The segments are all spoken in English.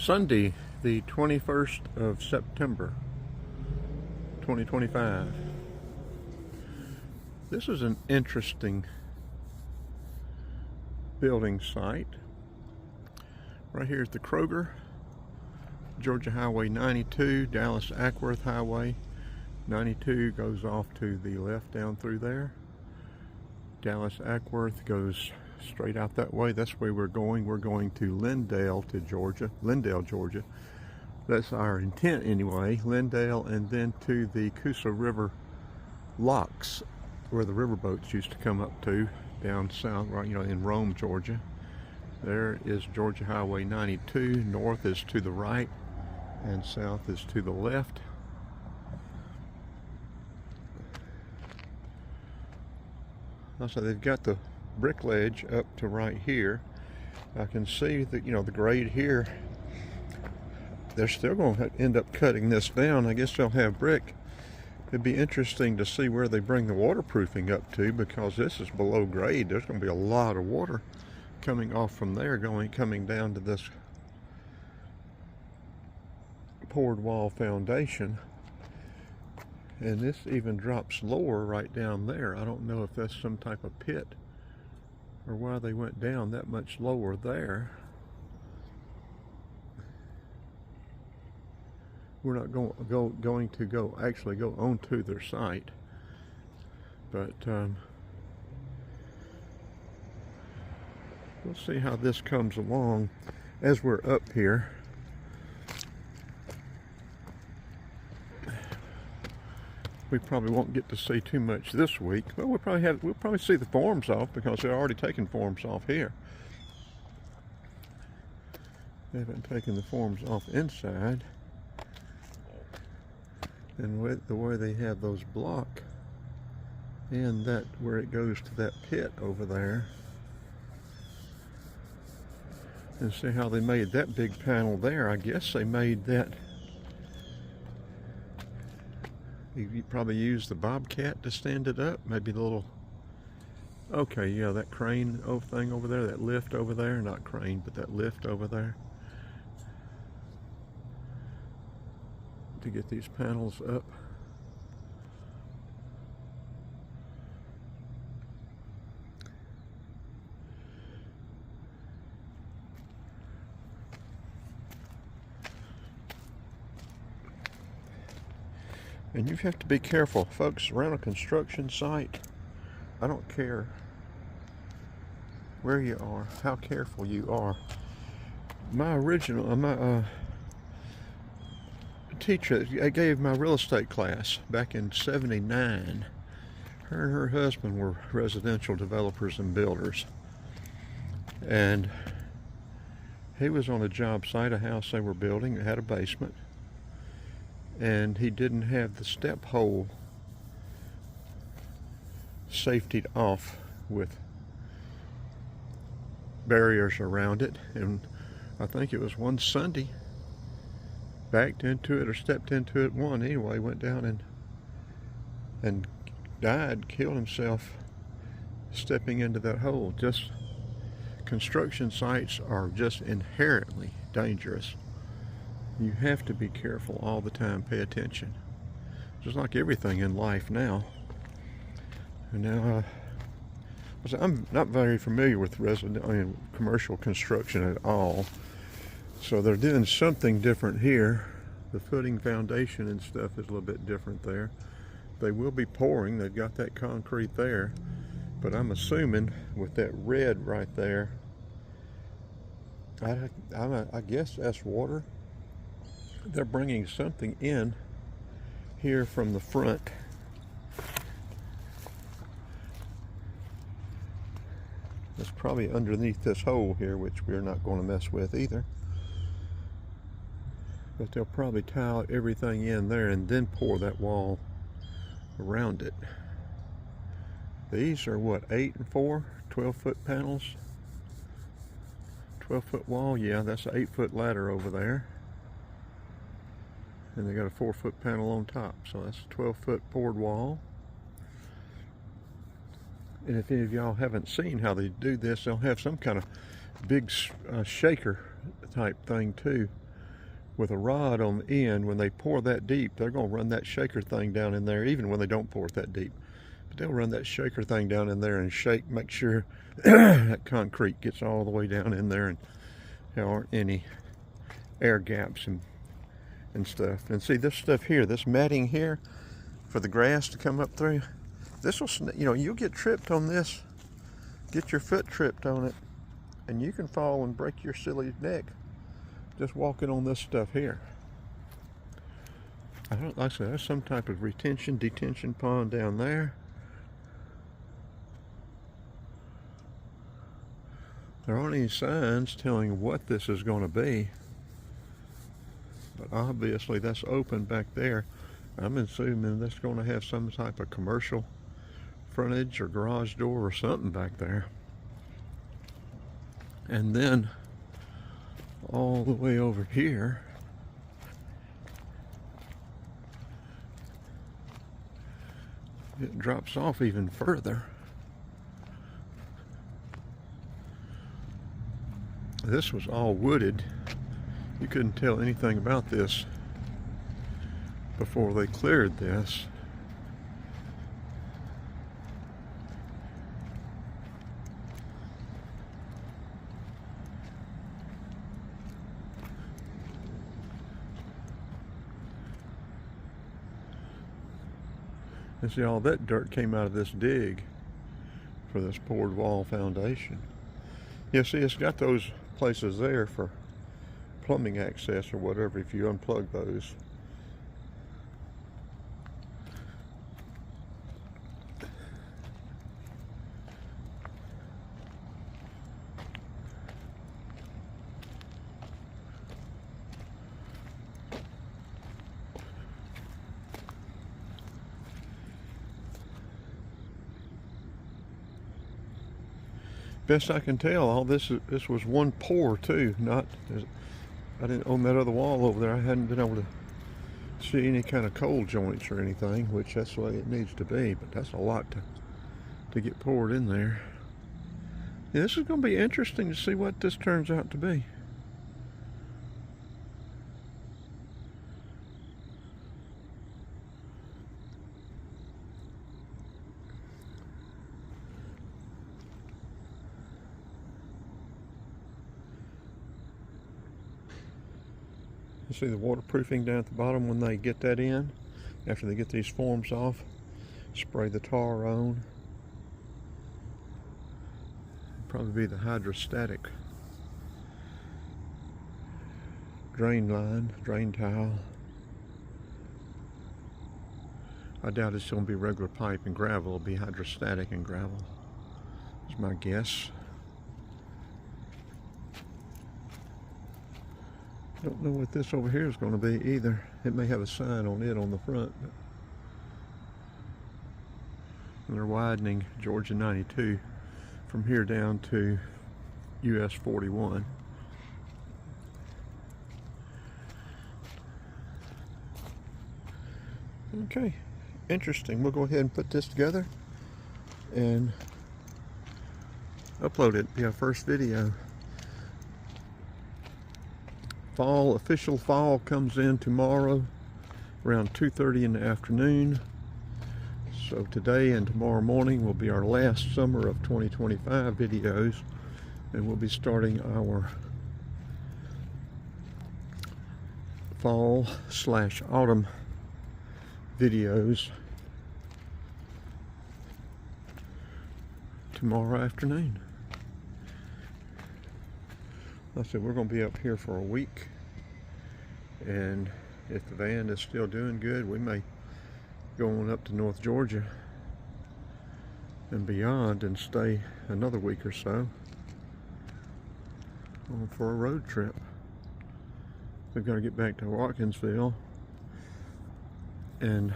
Sunday, the 21st of September, 2025. This is an interesting building site. Right here is the Kroger, Georgia Highway 92, Dallas Acworth Highway 92 goes off to the left down through there. Dallas Acworth goes straight out that way. That's where we're going. We're going to Lindale, Georgia. That's our intent anyway. Lindale, and then to the Coosa River locks, where the riverboats used to come up to down south, right, in Rome, Georgia. There is Georgia Highway 92. North is to the right and south is to the left. Also, they've got the brick ledge up to right here. I can see that, the grade here, they're still going to end up cutting this down. I guess they'll have brick. It'd be interesting to see where they bring the waterproofing up to, because this is below grade. There's going to be a lot of water coming off from there, coming down to this poured wall foundation. And this even drops lower right down there. I don't know if that's some type of pit or why they went down that much lower there. We're not going to actually go onto their site, but we'll see how this comes along as we're up here. We probably won't get to see too much this week. Well, we'll probably see the forms off, because they're already taking forms off here. They haven't taken the forms off inside. And with the way they have those block, and that where it goes to that pit over there, and see how they made that big panel there. I guess they made that. You probably use the bobcat to stand it up. Maybe the little, okay, yeah, that crane thing over there, that lift over there, not crane, but that lift over there, to get these panels up. And you have to be careful, folks, around a construction site. I don't care where you are, how careful you are. My teacher, I gave my real estate class back in '79. Her and her husband were residential developers and builders. And he was on a job site, a house they were building. It had a basement. And he didn't have the step hole safetied off with barriers around it. And I think it was one Sunday, backed into it or stepped into it anyway, went down and died, killed himself stepping into that hole. Just construction sites are just inherently dangerous. You have to be careful all the time, pay attention. Just like everything in life now. And now, I'm not very familiar with commercial construction at all. So they're doing something different here. The footing, foundation and stuff is a little bit different there. They will be pouring, they've got that concrete there. But I'm assuming with that red right there, I guess that's water. They're bringing something in here from the front. It's probably underneath this hole here, which we're not going to mess with either. But they'll probably tile everything in there and then pour that wall around it. These are what, 8 and 4, 12-foot panels? 12-foot wall, yeah, that's an 8-foot ladder over there. And they got a 4-foot panel on top, so that's a 12-foot poured wall. And if any of y'all haven't seen how they do this, they'll have some kind of big shaker type thing too, with a rod on the end. When they pour that deep, they're going to run that shaker thing down in there, even when they don't pour it that deep. But they'll run that shaker thing down in there and shake, make sure that concrete gets all the way down in there and there aren't any air gaps and stuff. And see this stuff here, this matting here for the grass to come up through, this will, you know, you'll get tripped on this, get your foot tripped on it, and you can fall and break your silly neck just walking on this stuff here. I don't, like I said, there's some type of detention pond down there. There aren't any signs telling what this is going to be, but obviously that's open back there. I'm assuming that's going to have some type of commercial frontage or garage door or something back there. And then all the way over here, it drops off even further. This was all wooded. You couldn't tell anything about this before they cleared this. And see, all that dirt came out of this dig for this poured wall foundation. Yeah, see, it's got those places there for plumbing access or whatever if you unplug those. Best I can tell, all this was one pour too. Not, I didn't, on that other wall over there, I hadn't been able to see any kind of cold joints or anything, which that's the way it needs to be. But that's a lot to get poured in there. Yeah, this is going to be interesting to see what this turns out to be. You see the waterproofing down at the bottom when they get that in, after they get these forms off, spray the tar on. Probably be the hydrostatic drain line, drain tile. I doubt it's going to be regular pipe and gravel. It'll be hydrostatic and gravel, is my guess. Don't know what this over here is going to be either. It may have a sign on it on the front. But and they're widening Georgia 92 from here down to US 41. Okay, interesting. We'll go ahead and put this together and upload it. Be our first video. Official fall comes in tomorrow around 2:30 in the afternoon. So today and tomorrow morning will be our last summer of 2025 videos, and we'll be starting our fall/autumn videos tomorrow afternoon. Like I said, we're going to be up here for a week, and if the van is still doing good, we may go on up to North Georgia and beyond and stay another week or so for a road trip. We've got to get back to Watkinsville and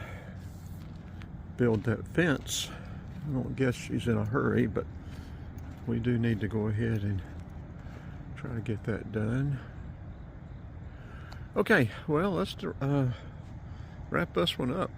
build that fence. I don't guess she's in a hurry, but we do need to go ahead and try to get that done. Okay, well, let's wrap this one up.